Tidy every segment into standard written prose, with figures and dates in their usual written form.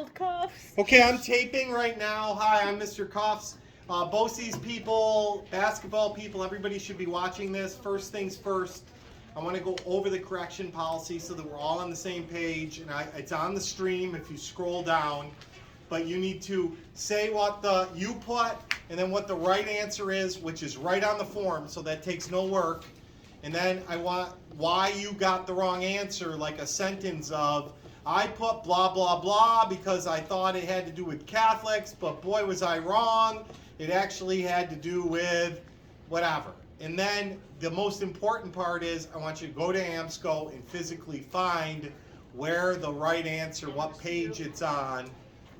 Cuffs. Okay, I'm taping right now. Hi, I'm Mr. Cuffs. Both these people, basketball people, everybody should be watching this. First things first, I want to go over the correction policy so that we're all on the same page. And it's on the stream if you scroll down. But you need to say what you put and then what the right answer is, which is right on the form, so that takes no work. And then I want why you got the wrong answer, like a sentence of, I put blah, blah, blah because I thought it had to do with Catholics, but boy, was I wrong. It actually had to do with whatever. And then the most important part is I want you to go to AMSCO and physically find where the right answer, what page it's on,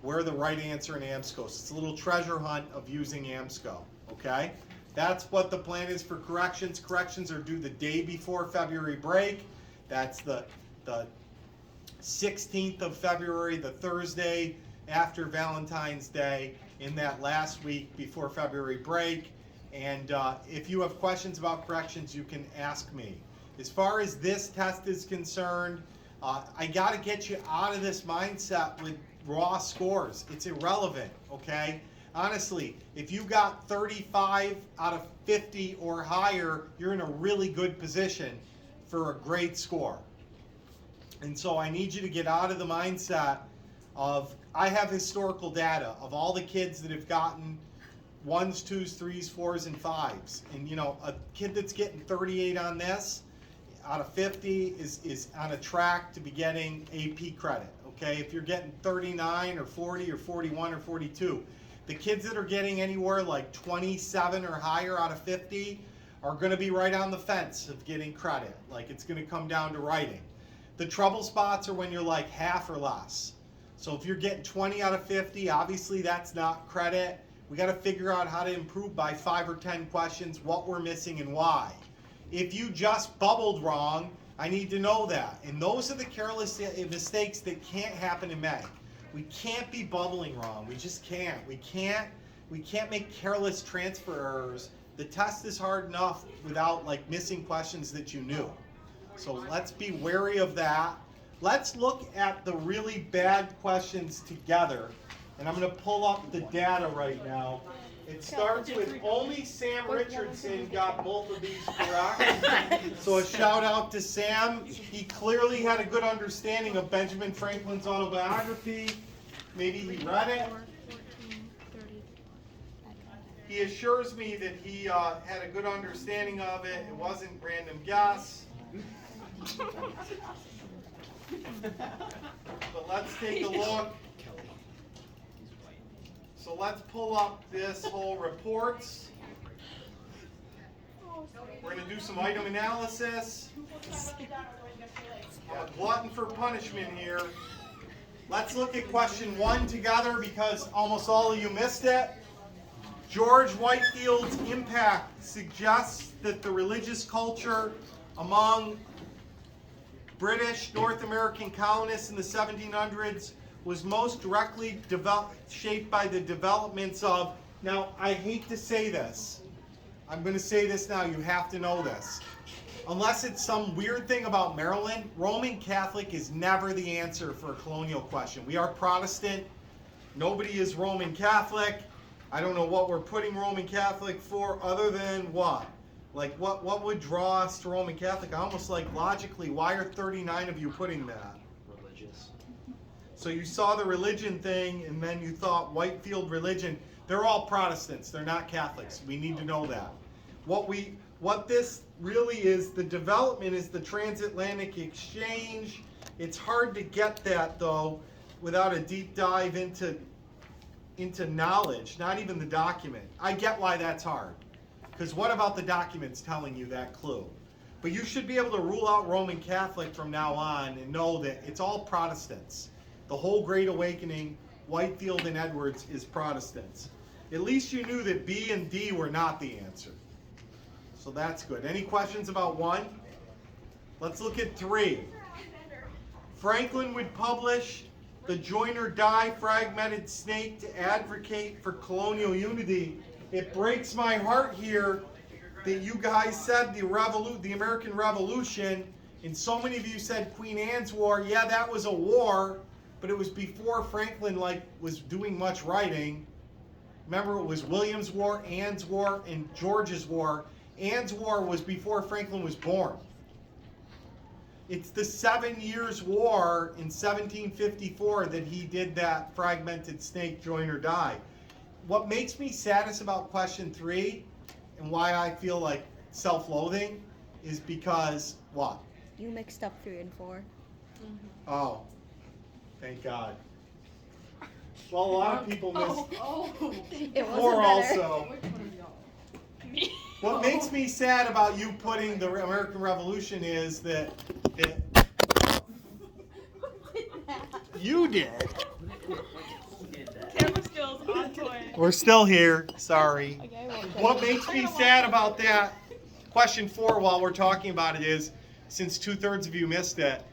where the right answer in AMSCO. So it's a little treasure hunt of using AMSCO, okay? That's what the plan is for corrections. Corrections are due the day before February break. That's the 16th of February, the Thursday after Valentine's Day, in that last week before February break. And if you have questions about corrections, you can ask me. As far as this test is concerned, I got to get you out of this mindset with raw scores. It's irrelevant, okay? Honestly, if you got 35 out of 50 or higher, you're in a really good position for a great score. And so I need you to get out of the mindset of, I have historical data of all the kids that have gotten 1s, 2s, 3s, 4s, and 5s. And you know, a kid that's getting 38 on this out of 50 is on a track to be getting AP credit, okay? If you're getting 39 or 40 or 41 or 42, the kids that are getting anywhere like 27 or higher out of 50 are gonna be right on the fence of getting credit. Like, it's gonna come down to writing. The trouble spots are when you're like half or less. So if you're getting 20 out of 50, obviously that's not credit. We got to figure out how to improve by 5 or 10 questions, what we're missing and why. If you just bubbled wrong, I need to know that. And those are the careless mistakes that can't happen in May. We can't be bubbling wrong. We just can't. We can't make careless transfer errors. The test is hard enough without like missing questions that you knew. So let's be wary of that. Let's look at the really bad questions together. And I'm going to pull up the data right now. It starts with only Sam Richardson got both of these correct. So a shout out to Sam. He clearly had a good understanding of Benjamin Franklin's autobiography. Maybe he read it. He assures me that he had a good understanding of it. It wasn't random guess. But let's take a look. So let's pull up this whole reports. We're going to do some item analysis. I'm a glutton for punishment here. Let's look at question 1 together because almost all of you missed it. George Whitefield's impact suggests that the religious culture among British North American colonists in the 1700s was most directly shaped by the developments of, now I hate to say this, I'm going to say this now, you have to know this. Unless it's some weird thing about Maryland, Roman Catholic is never the answer for a colonial question. We are Protestant, nobody is Roman Catholic. I don't know what we're putting Roman Catholic for other than what? Like, what would draw us to Roman Catholic? I almost like logically, why are 39 of you putting that? Religious. So you saw the religion thing, and then you thought Whitefield religion. They're all Protestants. They're not Catholics. We need to know that. What this really is, the development is the transatlantic exchange. It's hard to get that, though, without a deep dive into knowledge, not even the document. I get why that's hard. Because what about the documents telling you that clue? But you should be able to rule out Roman Catholic from now on and know that it's all Protestants. The whole Great Awakening, Whitefield and Edwards is Protestants. At least you knew that B and D were not the answer. So that's good. Any questions about 1? Let's look at 3. Franklin would publish The Join or Die Fragmented Snake to advocate for colonial unity. It breaks my heart here that you guys said the American Revolution, and so many of you said Queen Anne's War. Yeah, that was a war, but it was before Franklin was doing much writing. Remember, it was William's War, Anne's War, and George's War. Anne's War was before Franklin was born. It's the 7 Years' War in 1754 that he did that fragmented snake, join or die. What makes me saddest about question 3 and why I feel like self-loathing is because what? You mixed up 3 and 4. Mm-hmm. Oh, thank God. Well, a lot of people miss It 4 wasn't better. also. Which one of y'all? Me. What makes me sad about you putting the American Revolution is that you did. Camera skills on point. We're still here. Sorry. Okay, well, What makes me sad about that question 4 while we're talking about it is, since 2/3 of you missed it,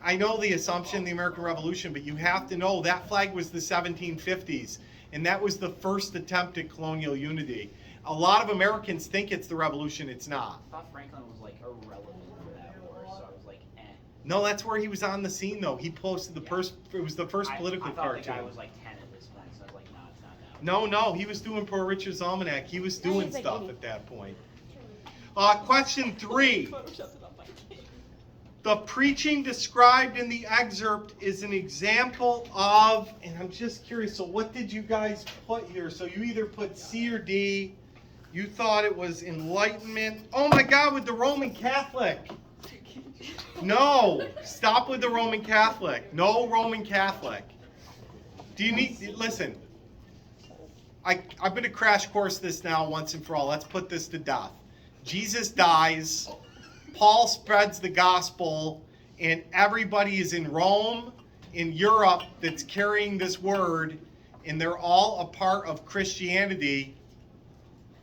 I know the assumption, the American Revolution, but you have to know that flag was the 1750s, and that was the first attempt at colonial unity. A lot of Americans think it's the Revolution. It's not. I thought Franklin was like irrelevant for that war, so I was like, eh. No, that's where he was on the scene, though. He posted the first. It was the first political I thought cartoon. the guy was like 10 at this point, so I was like, no, it's not that. No, he was doing Poor Richard's Almanac. He was doing he's like stuff 80. at that point. Question 3. Photoshopped it on my cake. The preaching described in the excerpt is an example of, and I'm just curious, so what did you guys put here? So you either put C or D. You thought it was enlightenment. Oh my God, with the Roman Catholic. No, stop with the Roman Catholic. No Roman Catholic. Do you need, listen, I'm going to crash course this now once and for all. Let's put this to death. Jesus dies. Paul spreads the gospel, and everybody is in Rome, in Europe, that's carrying this word, and they're all a part of Christianity.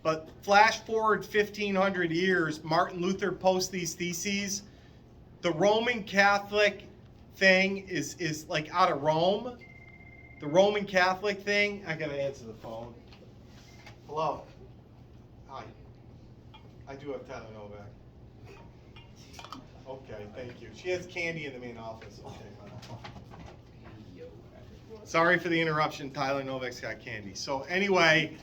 But flash forward 1,500 years, Martin Luther posts these theses. The Roman Catholic thing is like out of Rome. The Roman Catholic thing, I gotta answer the phone. Hello. Hi. I do have Tyler Novak. Okay, thank you. She has candy in the main office. Okay, fine. Sorry for the interruption. Tyler Novak's got candy. So anyway,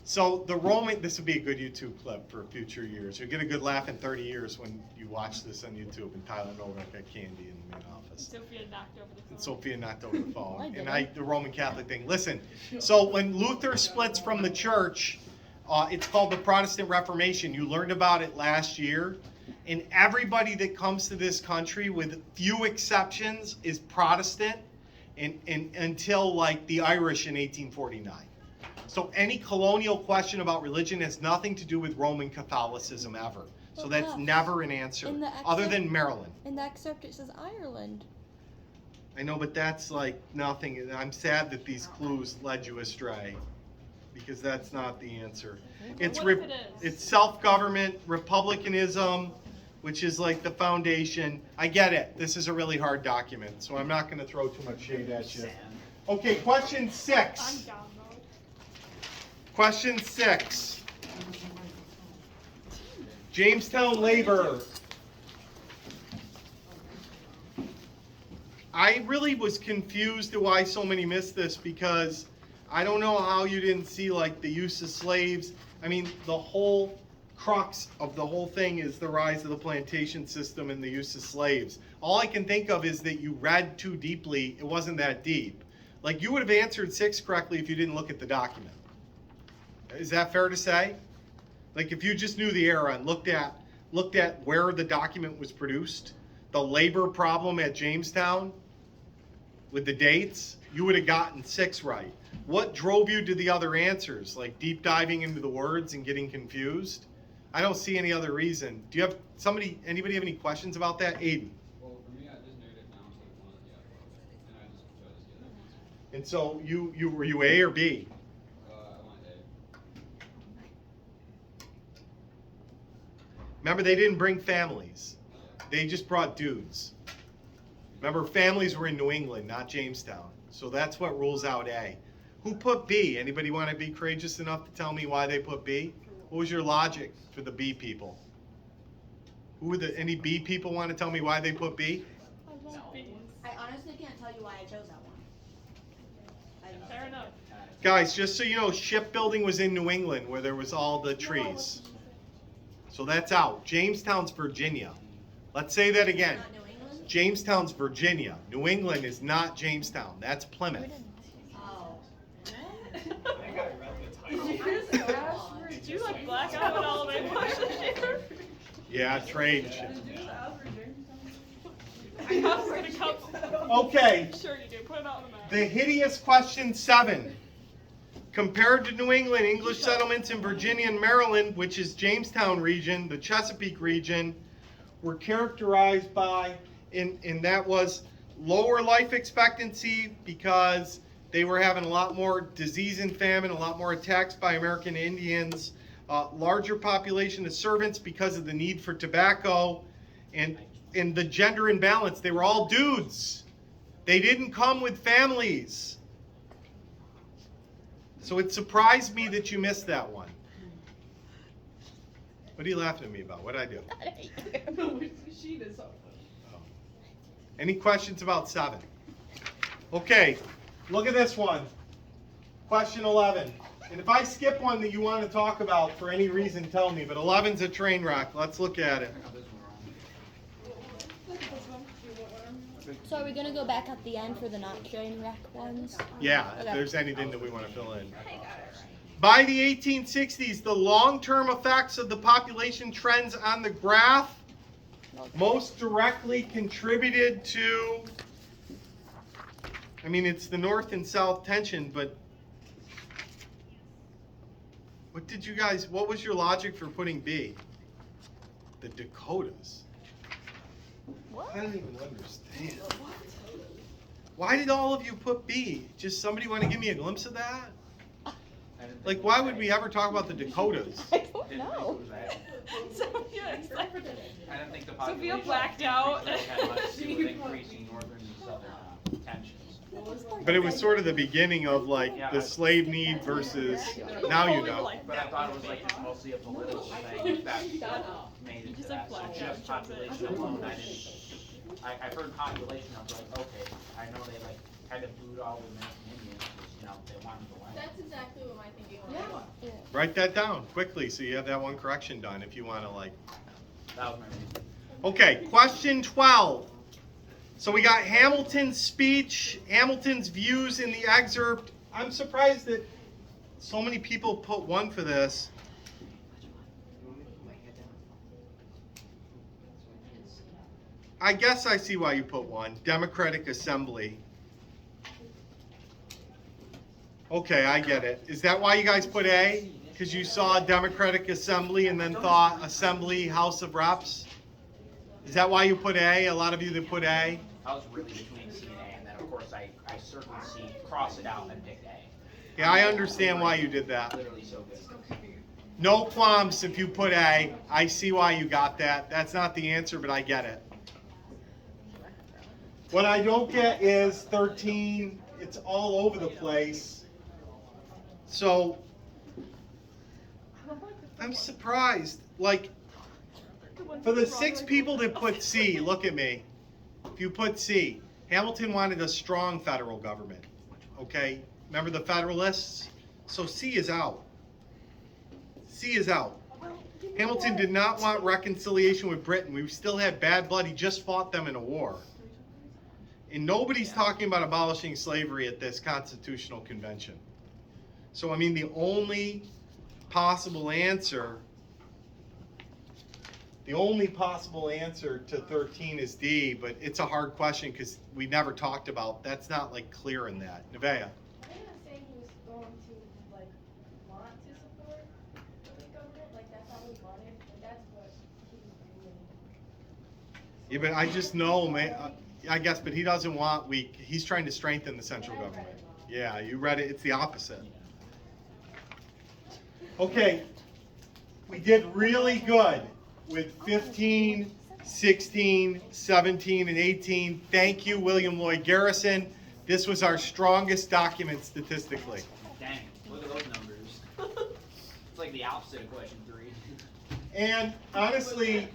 so the Roman, this would be a good YouTube clip for future years. You'll get a good laugh in 30 years when you watch this on YouTube and Tyler Novak got candy in the main office. Sophia knocked over the phone. And Sophia knocked over the phone. I And didn't. the Roman Catholic thing. Listen, so when Luther splits from the church, it's called the Protestant Reformation. You learned about it last year. And everybody that comes to this country, with few exceptions, is Protestant and until like the Irish in 1849. So any colonial question about religion has nothing to do with Roman Catholicism ever. So Well, that's Jeff, never an answer, in the other excerpt- than Maryland. In the excerpt, it says Ireland. I know, but that's like nothing. I'm sad that these clues led you astray, because that's not the answer. It's What if it is? it's self-government, republicanism, which is like the foundation. I get it. This is a really hard document, so I'm not going to throw too much shade at you. Sam. Okay, question I'm 6. down mode. Question 6. Jamestown labor. I really was confused to why so many missed this, because I don't know how you didn't see like the use of slaves. I mean, the whole crux of the whole thing is the rise of the plantation system and the use of slaves. All I can think of is that you read too deeply. It wasn't that deep. Like, you would have answered 6 correctly if you didn't look at the document. Is that fair to say? Like, if you just knew the era and looked at where the document was produced, the labor problem at Jamestown with the dates, you would have gotten 6 right. What drove you to the other answers? Like deep diving into the words and getting confused? I don't see any other reason. Do you have anybody have any questions about that? Aiden. Well, for me, I just narrowed it down to one of the alphabet, and I just tried to get an answer. And so were you A or B? I went A. Remember, they didn't bring families. They just brought dudes. Remember, families were in New England, not Jamestown. So that's what rules out A. Who put B? Anybody want to be courageous enough to tell me why they put B? What was your logic for the B people? Any B people want to tell me why they put B? I love bees. I honestly can't tell you why I chose Fair enough. Guys, just so you know, shipbuilding was in New England where there was all the trees. So that's out. Jamestown's Virginia. Let's say that again. Not New England? Jamestown's Virginia. New England is not Jamestown. That's Plymouth. Oh. Did you like black out when all of my questions here? Yeah, trade. I have read a couple. Okay, Sure you do. Put it out on the map. the hideous question 7. Compared to New England, English settlements in Virginia and Maryland, which is Jamestown region, the Chesapeake region, were characterized by, and that was lower life expectancy because they were having a lot more disease and famine, a lot more attacks by American Indians, larger population of servants because of the need for tobacco, and the gender imbalance. They were all dudes. They didn't come with families. So it surprised me that you missed that one. What are you laughing at me about? What did I do? Any questions about 7? Okay, look at this one. Question 11. And if I skip one that you want to talk about for any reason, tell me. But 11's a train wreck. Let's look at it. So are we gonna go back at the end for the not train wreck ones? Yeah, if Okay. there's anything that we want to fill in. By the 1860s, the long-term effects of the population trends on the graph most directly contributed to, I mean, it's the north and south tension, but what was your logic for putting B? The Dakotas. I don't even understand. Why did all of you put B? Just somebody want to give me a glimpse of that? Like, why would we ever talk about the Dakotas? I don't know. Sophia is like, I don't think the Sophia population blacked out. had much to do with increasing northern and southern tensions. But it was sort of the beginning of like the slave need versus, now you know. But I thought it was like just mostly a political thing that made it to Just that. like So black just out. population alone, I heard population, I was like, okay, I know they like had to boot all the American Indians, because, you know, they wanted the land. That's exactly what my thinking was. Write that down quickly so you have that one correction done if you want to like. That was my reason. Okay, question 12. So we got Hamilton's speech, Hamilton's views in the excerpt. I'm surprised that so many people put 1 for this. I guess I see why you put 1. Democratic Assembly. Okay, I get it. Is that why you guys put A? Because you saw Democratic Assembly and then thought Assembly, House of Reps? Is that why you put A? A lot of you that put A? I was really between C and A, and then of course I circled C, crossed it out, and picked A. Yeah, I understand why you did that. Literally so good. No qualms if you put A. I see why you got that. That's not the answer, but I get it. What I don't get is 13. It's all over the place. So, I'm surprised. Like, for the 6 people that put C, look at me. If you put C, Hamilton wanted a strong federal government. Okay? Remember the Federalists? So C is out. C is out. Hamilton did not want reconciliation with Britain. We still had bad blood. He just fought them in a war. And nobody's talking about abolishing slavery at this Constitutional Convention. So, I mean, the only possible answer to 13 is D, but it's a hard question because we never talked about, that's not like clear in that. Nevaeh. I didn't say he was going to like want to support the government, like that's not what he wanted, but that's what he was doing. Yeah, but I just know, man, I guess, but he doesn't want he's trying to strengthen the central government. Yeah, you read it, it's the opposite. Okay, we did really good with 15, 16, 17, and 18. Thank you, William Lloyd Garrison. This was our strongest document statistically. Dang, look at those numbers. It's like the opposite of question 3. And honestly,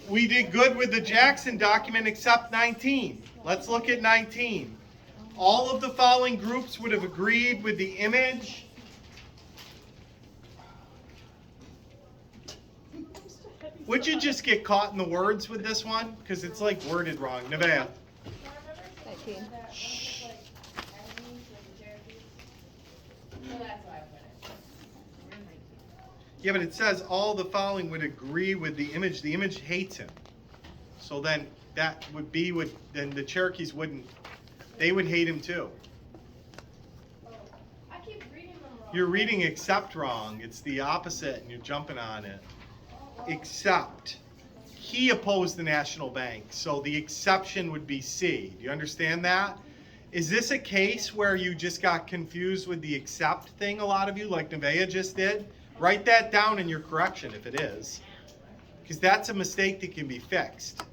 we did good with the Jackson document except 19. Let's look at 19. All of the following groups would have agreed with the image. Would you just get caught in the words with this one? Because it's like worded wrong. Nevaeh. So I remember Okay. that one was like enemies with the Cherokees. So that's why I put it. Yeah, but it says all the following would agree with the image. The image hates him. So then that would be what, then the Cherokees wouldn't, they would hate him too. Oh, I keep reading them wrong. You're reading except wrong. It's the opposite and you're jumping on it. Except, he opposed the national bank, so the exception would be C. Do you understand that? Is this a case where you just got confused with the except thing, a lot of you, like Nevaeh just did? Write that down in your correction if it is, because that's a mistake that can be fixed.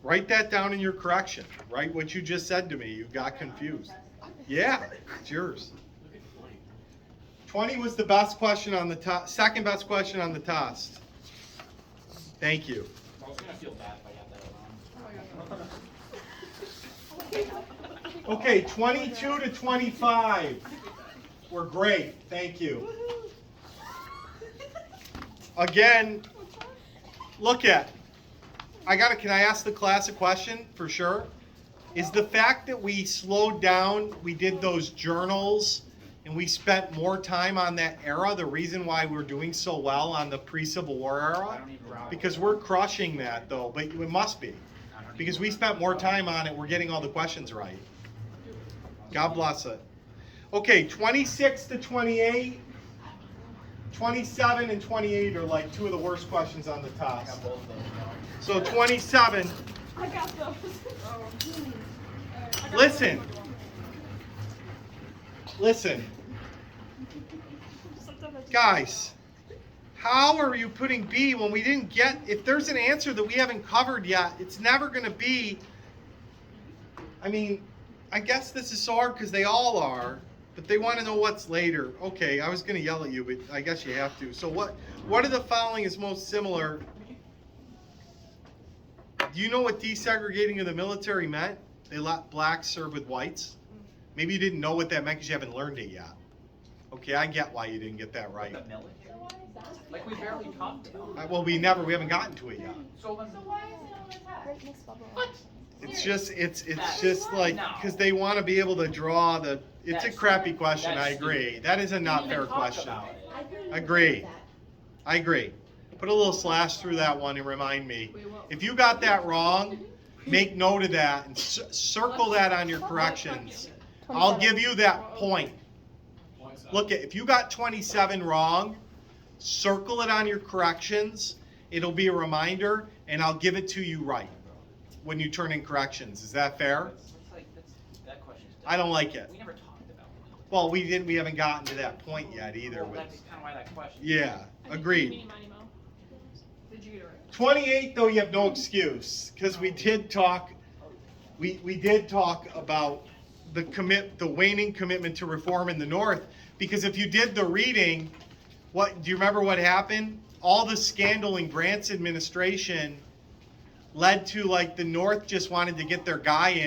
Write that down in your correction. Write what you just said to me. You got confused. Yeah, it's yours. 20 was the best question on the second best question on the test. Thank you. I was gonna feel bad if I got that wrong. Okay, 22 to 25 were great. Thank you. Again, look at. Can I ask the class a question for sure? Is the fact that we slowed down, we did those journals, and we spent more time on that era, the reason why we're doing so well on the pre-Civil War era? Because we're crushing that though, but it must be. Because we spent more time on it, we're getting all the questions right. God bless it. Okay, 26 to 28, 27 and 28 are like two of the worst questions on the test. So 27, I got those. listen. Guys, how are you putting B when we didn't get, if there's an answer that we haven't covered yet, it's never going to be, I mean, I guess this is so hard because they all are, but they want to know what's later. Okay, I was going to yell at you, but I guess you have to. So what of the following is most similar? Do you know what desegregating of the military meant? They let blacks serve with whites. Maybe you didn't know what that meant because you haven't learned it yet. Okay, I get why you didn't get that right. The military? Like we barely talked about. Well, we haven't gotten to it yet. So then, So why is it on the test? Great Miss Bubble. what? It's just like, because they want to be able to draw the, it's a crappy question, I agree. That is a not fair question. Agree. I agree. Put a little slash through that one and remind me. If you got that wrong, make note of that and circle that on your corrections. I'll give you that point. Look, if you got 27 wrong, circle it on your corrections. It'll be a reminder, and I'll give it to you right when you turn in corrections. Is that fair? That question's done. I don't like it. We never talked about it. Well, we haven't gotten to that point yet either. Well, that's kind of why that question. Yeah, agreed. Meeny, miny, moe. Did you get it right? 28, though, you have no excuse, because we did talk about the waning commitment to reform in the North. Because if you did the reading, do you remember what happened? All the scandal in Grant's administration led to, like, the North just wanted to get their guy in.